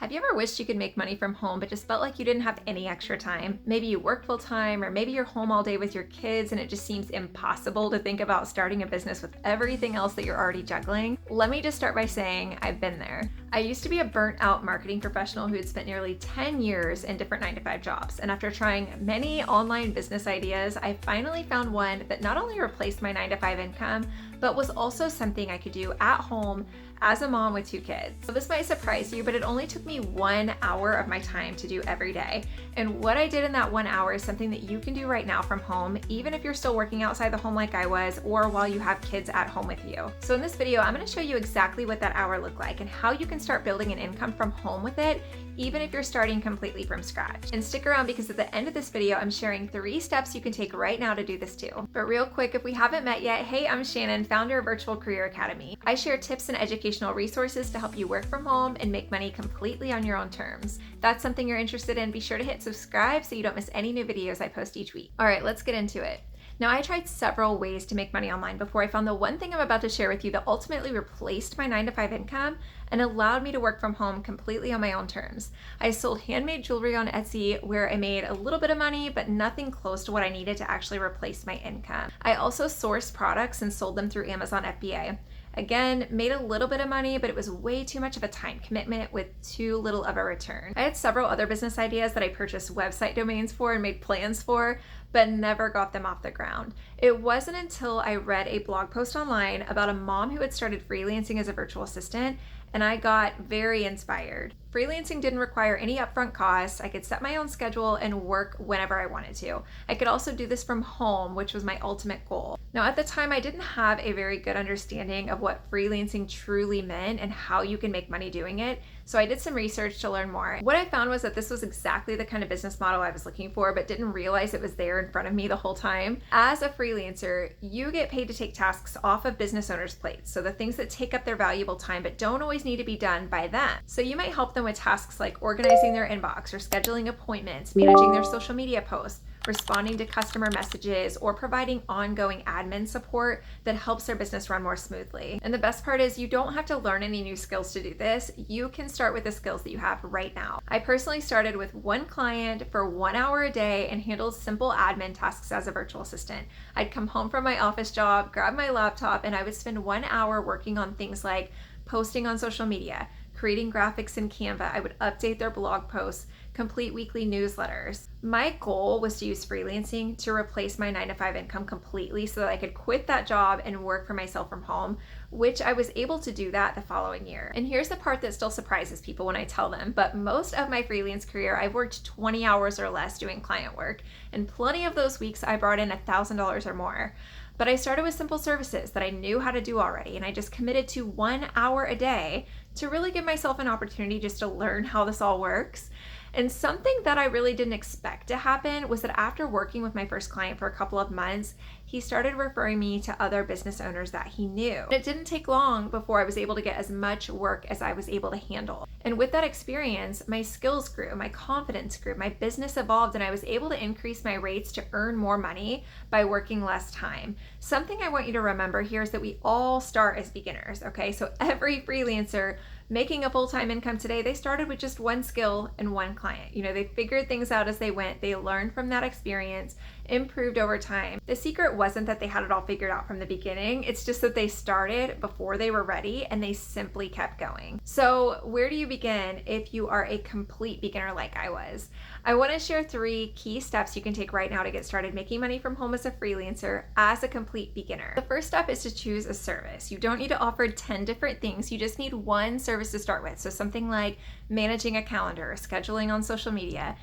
Have you ever wished you could make money from home but just felt like you didn't have any extra time? Maybe you work full time, or maybe you're home all day with your kids and it just seems impossible to think about starting a business with everything else that you're already juggling? Let me just start by saying I've been there. I used to be a burnt out marketing professional who had spent nearly 10 years in different 9-to-5 jobs. And after trying many online business ideas, I finally found one that not only replaced my 9-to-5 income, but was also something I could do at home as a mom with 2 kids. So this might surprise you, but it only took me 1 hour of my time to do every day. And what I did in that 1 hour is something that you can do right now from home, even if you're still working outside the home like I was, or while you have kids at home with you. So in this video, I'm gonna show you exactly what that hour looked like and how you can start building an income from home with it, even if you're starting completely from scratch. And stick around because at the end of this video, I'm sharing 3 steps you can take right now to do this too. But real quick, if we haven't met yet, hey, I'm Shannon, founder of Virtual Career Academy. I share tips and educational resources to help you work from home and make money completely on your own terms. If that's something you're interested in, be sure to hit subscribe so you don't miss any new videos I post each week. All right, let's get into it. Now, I tried several ways to make money online before I found the one thing I'm about to share with you that ultimately replaced my 9-to-5 income and allowed me to work from home completely on my own terms. I sold handmade jewelry on Etsy where I made a little bit of money, but nothing close to what I needed to actually replace my income. I also sourced products and sold them through Amazon FBA. Again, made a little bit of money, but it was way too much of a time commitment with too little of a return. I had several other business ideas that I purchased website domains for and made plans for, but never got them off the ground. It wasn't until I read a blog post online about a mom who had started freelancing as a virtual assistant, and I got very inspired. Freelancing didn't require any upfront costs. I could set my own schedule and work whenever I wanted to. I could also do this from home, which was my ultimate goal. Now, at the time, I didn't have a very good understanding of what freelancing truly meant and how you can make money doing it, so I did some research to learn more. What I found was that this was exactly the kind of business model I was looking for, but didn't realize it was there in front of me the whole time. As a freelancer, you get paid to take tasks off of business owners' plates, so the things that take up their valuable time but don't always need to be done by them. So you might help them with tasks like organizing their inbox or scheduling appointments, managing their social media posts, responding to customer messages, or providing ongoing admin support that helps their business run more smoothly. And the best part is you don't have to learn any new skills to do this. You can start with the skills that you have right now. I personally started with 1 client for 1 hour a day and handled simple admin tasks as a virtual assistant. I'd come home from my office job, grab my laptop, and I would spend 1 hour working on things like posting on social media, creating graphics in Canva. I would update their blog posts, complete weekly newsletters. My goal was to use freelancing to replace my 9-to-5 income completely so that I could quit that job and work for myself from home, which I was able to do that the following year. And here's the part that still surprises people when I tell them, but most of my freelance career, I've worked 20 hours or less doing client work, and plenty of those weeks I brought in $1,000 or more. But I started with simple services that I knew how to do already, and I just committed to 1 hour a day to really give myself an opportunity just to learn how this all works. And something that I really didn't expect to happen was that after working with my first client for a couple of months, he started referring me to other business owners that he knew. It didn't take long before I was able to get as much work as I was able to handle. And with that experience, my skills grew, my confidence grew, my business evolved, and I was able to increase my rates to earn more money by working less time. Something I want you to remember here is that we all start as beginners, okay? So every freelancer making a full-time income today, they started with just 1 skill and 1 client. They figured things out as they went. They learned from that experience, improved over time. The secret wasn't that they had it all figured out from the beginning. It's just that they started before they were ready and they simply kept going. So where do you begin if you are a complete beginner like I was? I want to share 3 key steps you can take right now to get started making money from home as a freelancer as a complete beginner. The first step is to choose a service. You don't need to offer 10 different things. You just need 1 service to start with. So something like managing a calendar, scheduling on social media,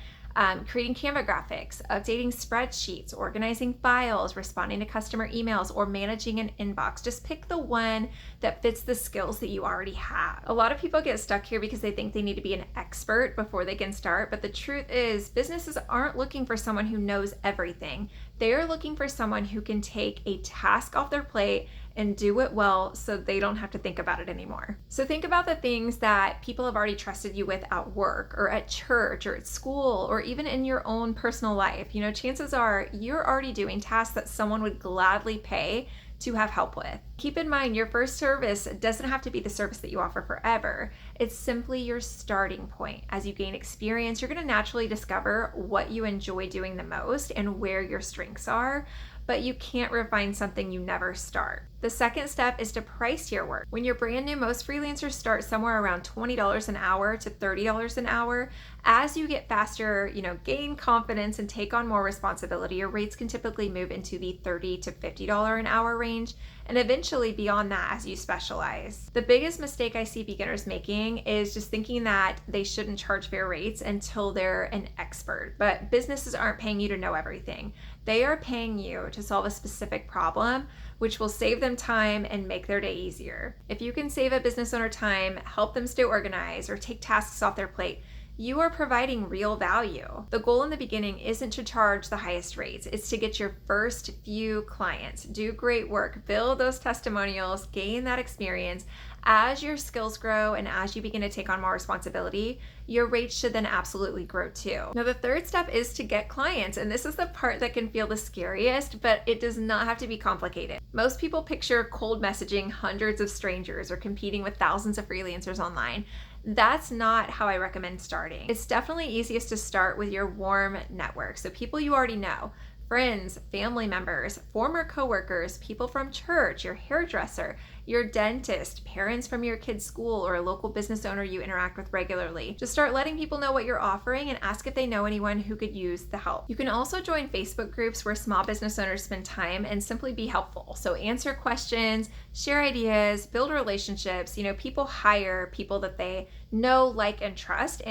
creating Canva graphics, updating spreadsheets, organizing files, responding to customer emails, or managing an inbox. Just pick the one that fits the skills that you already have. A lot of people get stuck here because they think they need to be an expert before they can start, but the truth is businesses aren't looking for someone who knows everything. They are looking for someone who can take a task off their plate and do it well so they don't have to think about it anymore. So think about the things that people have already trusted you with at work or at church or at school or even in your own personal life. Chances are you're already doing tasks that someone would gladly pay to have help with. Keep in mind, your first service doesn't have to be the service that you offer forever. It's simply your starting point. As you gain experience, you're going to naturally discover what you enjoy doing the most and where your strengths are, but you can't refine something you never start. The second step is to price your work. When you're brand new, most freelancers start somewhere around $20 an hour to $30 an hour. As you get faster, gain confidence and take on more responsibility, your rates can typically move into the $30 to $50 an hour range, and eventually beyond that as you specialize. The biggest mistake I see beginners making is just thinking that they shouldn't charge fair rates until they're an expert. But businesses aren't paying you to know everything. They are paying you to solve a specific problem, which will save them time and make their day easier. If you can save a business owner time, help them stay organized, or take tasks off their plate, you are providing real value. The goal in the beginning isn't to charge the highest rates. It's to get your first few clients, do great work, build those testimonials, gain that experience. As your skills grow and as you begin to take on more responsibility, your rates should then absolutely grow too. Now, the third step is to get clients, and this is the part that can feel the scariest, but it does not have to be complicated. Most people picture cold messaging hundreds of strangers or competing with thousands of freelancers online. That's not how I recommend starting. It's definitely easiest to start with your warm network, so people you already know. Friends, family members, former coworkers, people from church, your hairdresser, your dentist, parents from your kid's school, or a local business owner you interact with regularly. Just start letting people know what you're offering and ask if they know anyone who could use the help. You can also join Facebook groups where small business owners spend time and simply be helpful. So answer questions, share ideas, build relationships. People hire people that they know, like, and trust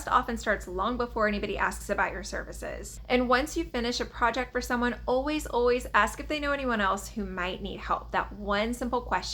often starts long before anybody asks about your services. And once you finish a project for someone, always ask if they know anyone else who might need help. That one simple question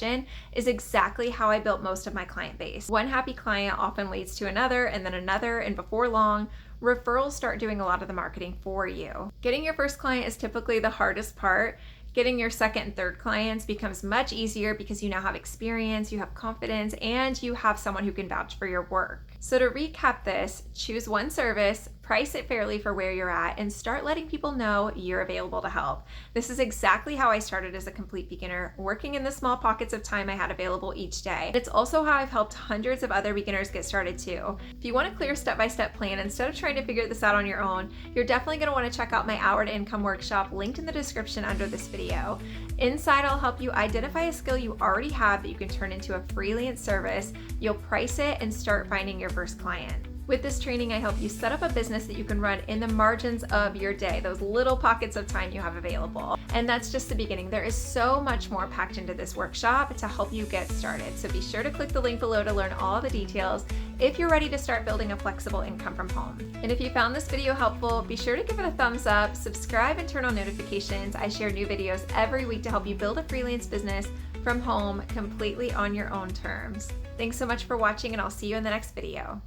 is exactly how I built most of my client base. One happy client often leads to another, and then another, and before long, referrals start doing a lot of the marketing for you. Getting your first client is typically the hardest part. Getting your second and third clients becomes much easier because you now have experience, you have confidence, and you have someone who can vouch for your work. So to recap this, choose one service, price it fairly for where you're at, and start letting people know you're available to help. This is exactly how I started as a complete beginner, working in the small pockets of time I had available each day. It's also how I've helped hundreds of other beginners get started too. If you want a clear step-by-step plan instead of trying to figure this out on your own, you're definitely going to want to check out my Hour to Income workshop linked in the description under this video. Inside, I'll help you identify a skill you already have that you can turn into a freelance service. You'll price it and start finding your first client. With this training, I help you set up a business that you can run in the margins of your day, those little pockets of time you have available. And that's just the beginning. There is so much more packed into this workshop to help you get started. So be sure to click the link below to learn all the details if you're ready to start building a flexible income from home. And if you found this video helpful, be sure to give it a thumbs up, subscribe, and turn on notifications. I share new videos every week to help you build a freelance business from home completely on your own terms. Thanks so much for watching, and I'll see you in the next video.